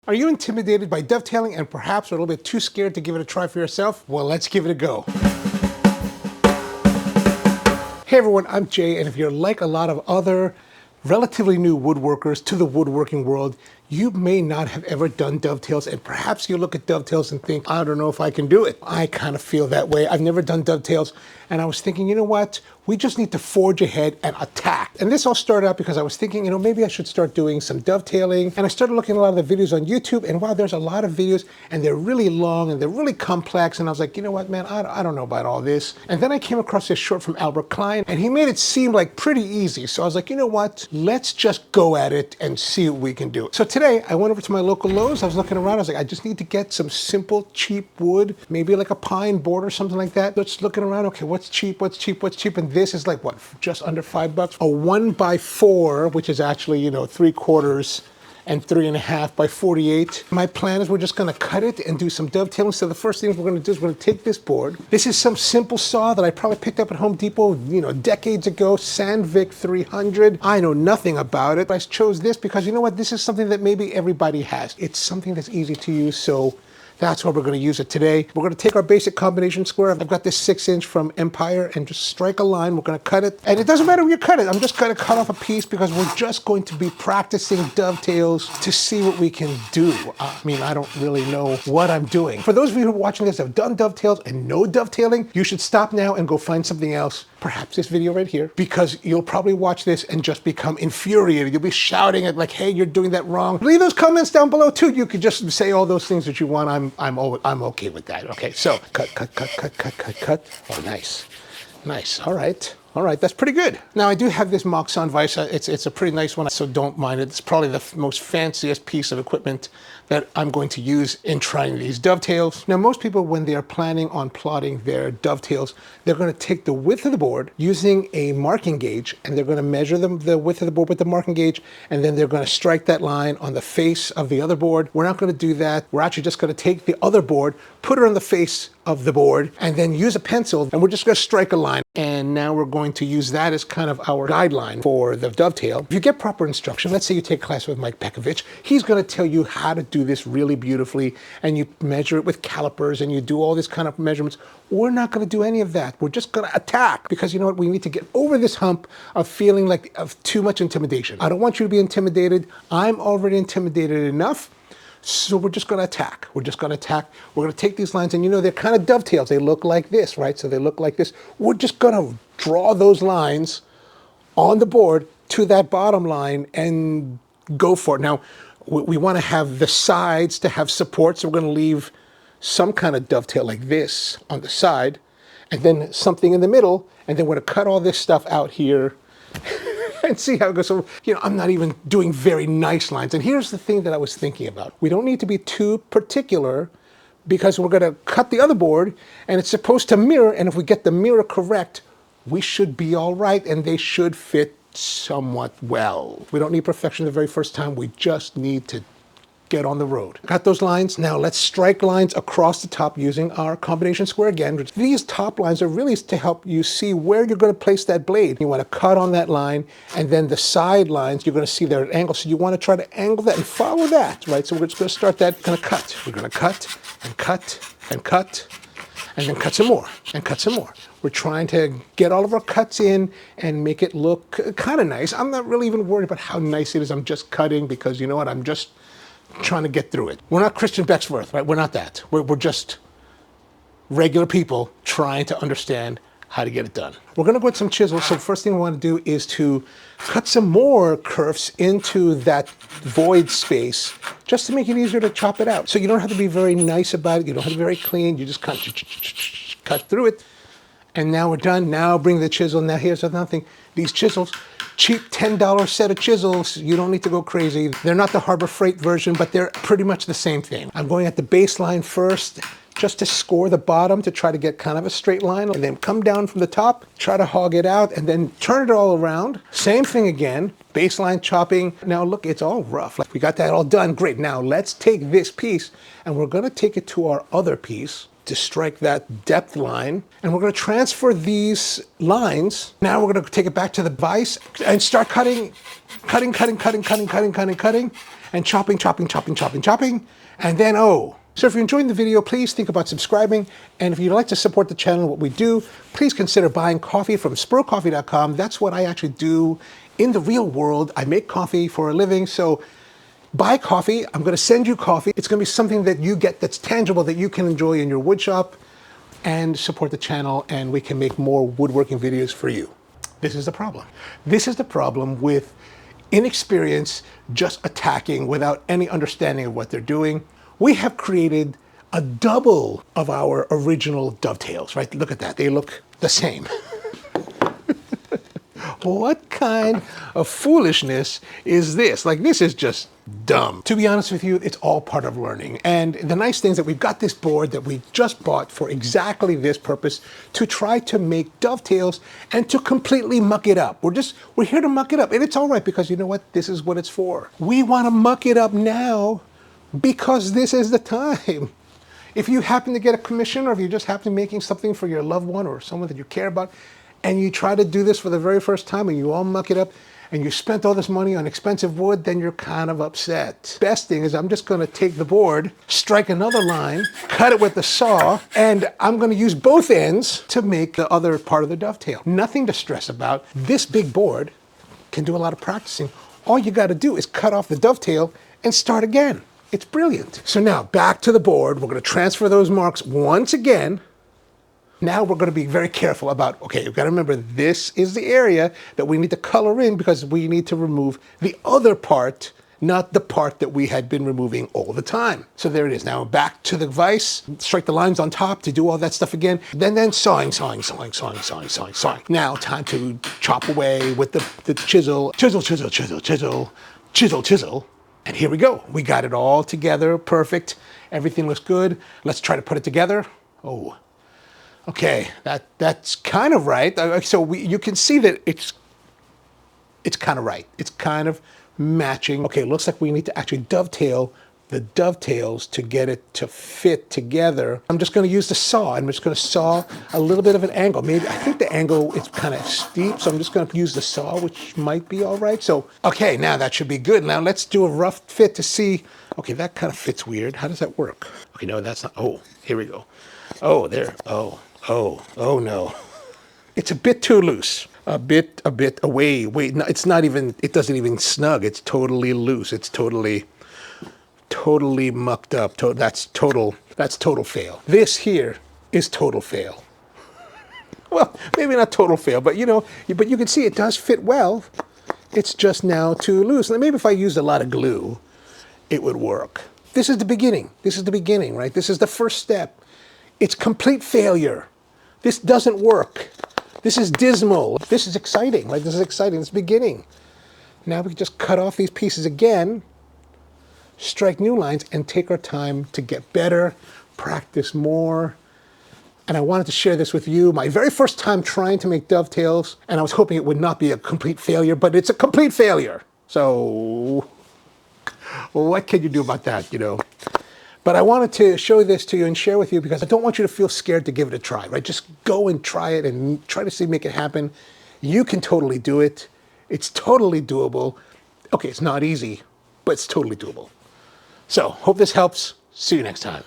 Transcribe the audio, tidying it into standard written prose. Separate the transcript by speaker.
Speaker 1: Are you intimidated by dovetailing and perhaps a little bit too scared to give it a try for yourself? Well, let's give it a go. Hey everyone, I'm Jay, and if you're like a lot of other relatively new woodworkers to the woodworking world, you may not have ever done dovetails, and perhaps you look at dovetails and think, I don't know if I can do it. I kind of feel that way. I've never done dovetails, and I was thinking, you know what? We just need to forge ahead and attack. And this all started out because I was thinking, maybe I should start doing some dovetailing. And I started looking at a lot of the videos on YouTube, and wow, there's a lot of videos, and they're really long, and they're really complex, and I was like, you know what, man, I don't know about all this. And then I came across this short from Albert Klein, and he made it seem like pretty easy. So I was like, you know what? Let's just go at it and see what we can do. So today, I went over to my local Lowe's. I was looking around. I was like, I just need to get some simple, cheap wood, maybe like a pine board or something like that. Just looking around. Okay, what's cheap? What's cheap? What's cheap? And this is like what, just under $5. A 1x4, which is actually 3/4 and 3.5 by 48. My plan is we're just gonna cut it and do some dovetailing. So the first thing we're gonna do is we're gonna take this board. This is some simple saw that I probably picked up at Home Depot, decades ago, Sandvik 300. I know nothing about it, but I chose this because you know what? This is something that maybe everybody has. It's something that's easy to use, so that's why we're going to use it today. We're going to take our basic combination square. I've got this 6-inch from Empire and just strike a line. We're going to cut it. And it doesn't matter where you cut it. I'm just going to cut off a piece because we're just going to be practicing dovetails to see what we can do. I don't really know what I'm doing. For those of you who are watching this that have done dovetails and know dovetailing, you should stop now and go find something else. Perhaps this video right here, because you'll probably watch this and just become infuriated. You'll be shouting at like, hey, you're doing that wrong. Leave those comments down below too. You could just say all those things that you want. I'm okay with that. Okay, so cut. Oh, nice. All right, that's pretty good. Now I do have this Moxon vise. It's a pretty nice one, so don't mind it. It's probably the most fanciest piece of equipment that I'm going to use in trying these dovetails. Now most people, when they are planning on plotting their dovetails, they're going to take the width of the board using a marking gauge, and they're going to measure the width of the board with the marking gauge, and then they're going to strike that line on the face of the other board. We're not going to do that. We're actually just going to take the other board, put it on the face of the board, and then use a pencil, and we're just going to strike a line. And now we're going to use that as kind of our guideline for the dovetail. If you get proper instruction, let's say you take a class with Mike Pekovich, he's going to tell you how to do this really beautifully, and you measure it with calipers, and you do all this kind of measurements. We're not going to do any of that. We're just going to attack, because you know what? We need to get over this hump of feeling like of too much intimidation. I don't want you to be intimidated. I'm already intimidated enough. So we're just going to attack. We're going to take these lines, and they're kind of dovetails. They look like this, right? So they look like this. We're just going to draw those lines on the board to that bottom line and go for it. Now, we want to have the sides to have support, so we're going to leave some kind of dovetail like this on the side, and then something in the middle, and then we're going to cut all this stuff out here and see how it goes. So, I'm not even doing very nice lines. And here's the thing that I was thinking about. We don't need to be too particular, because we're going to cut the other board, and it's supposed to mirror, and if we get the mirror correct, we should be all right, and they should fit somewhat well. We don't need perfection the very first time. We just need to get on the road. Got those lines. Now let's strike lines across the top using our combination square again. These top lines are really to help you see where you're going to place that blade. You want to cut on that line, and then the side lines, you're going to see they're at an angle. So you want to try to angle that and follow that, right? So we're just going to start that, going to cut. We're going to cut and cut and cut, and then cut some more and cut some more. We're trying to get all of our cuts in and make it look kind of nice. I'm not really even worried about how nice it is. I'm just cutting because you know what? I'm just trying to get through it. We're not Christian Becksworth, right? We're not that. We're just regular people trying to understand how to get it done. We're going to go with some chisels. So first thing we want to do is to cut some more kerfs into that void space just to make it easier to chop it out. So you don't have to be very nice about it. You don't have to be very clean. You just cut through it. And now we're done. Now bring the chisel. Now here's another thing. These chisels, cheap $10 set of chisels. You don't need to go crazy. They're not the Harbor Freight version, but they're pretty much the same thing. I'm going at the baseline first, just to score the bottom, to try to get kind of a straight line, and then come down from the top, try to hog it out, and then turn it all around. Same thing again, baseline chopping. Now look, it's all rough. We got that all done, great. Now let's take this piece, and we're gonna take it to our other piece to strike that depth line, and we're going to transfer these lines. Now we're going to take it back to the vise and start cutting, and chopping, chopping, chopping, chopping, chopping, and then oh. So if you're enjoying the video, please think about subscribing. And if you'd like to support the channel, what we do, please consider buying coffee from spurcoffee.com. That's what I actually do in the real world. I make coffee for a living. So buy coffee. I'm going to send you coffee. It's going to be something that you get that's tangible that you can enjoy in your wood shop and support the channel, and we can make more woodworking videos for you. This is the problem. This is the problem with inexperience just attacking without any understanding of what they're doing. We have created a double of our original dovetails, right? Look at that. They look the same. What kind of foolishness is this? Like, this is just dumb. To be honest with you, it's all part of learning. And the nice thing is that we've got this board that we just bought for exactly this purpose, to try to make dovetails and to completely muck it up. We're here to muck it up. And it's all right, because you know what? This is what it's for. We want to muck it up now because this is the time. If you happen to get a commission, or if you just happen to be making something for your loved one or someone that you care about, and you try to do this for the very first time and you all muck it up and you spent all this money on expensive wood, then you're kind of upset. Best thing is I'm just going to take the board, strike another line, cut it with the saw, and I'm going to use both ends to make the other part of the dovetail. Nothing to stress about. This big board can do a lot of practicing. All you got to do is cut off the dovetail and start again. It's brilliant. So now back to the board. We're going to transfer those marks once again. Now we're going to be very careful about, okay, you've got to remember, this is the area that we need to color in because we need to remove the other part, not the part that we had been removing all the time. So there it is. Now back to the vise, strike the lines on top to do all that stuff again. Then sawing. Now time to chop away with the chisel. Chisel. And here we go. We got it all together. Perfect. Everything looks good. Let's try to put it together. Oh. Okay, that's kind of right. So you can see that it's kind of right. It's kind of matching. Okay, it looks like we need to actually dovetail the dovetails to get it to fit together. I'm just going to use the saw. I'm just going to saw a little bit of an angle. Maybe, I think the angle is kind of steep, so I'm just going to use the saw, which might be all right. So, okay, now that should be good. Now let's do a rough fit to see. Okay, that kind of fits weird. How does that work? Okay, no, that's not. Oh, here we go. Oh, there. Oh no. It's a bit too loose. A bit away. Wait, no, it's not even, it doesn't even snug. It's totally loose. It's totally mucked up. That's total fail. This here is total fail. Well, maybe not total fail, but you know, but you can see it does fit well. It's just now too loose. And maybe if I used a lot of glue, it would work. This is the beginning. This is the beginning, right? This is the first step. It's complete failure. This doesn't work. This is dismal. This is exciting, right? This is exciting. It's beginning. Now we can just cut off these pieces again, strike new lines, and take our time to get better, practice more. And I wanted to share this with you. My very first time trying to make dovetails, and I was hoping it would not be a complete failure, but it's a complete failure. So what can you do about that, you know? But I wanted to show this to you and share with you because I don't want you to feel scared to give it a try, right? Just go and try it and try to see, make it happen. You can totally do it. It's totally doable. Okay, it's not easy, but it's totally doable. So, hope this helps. See you next time.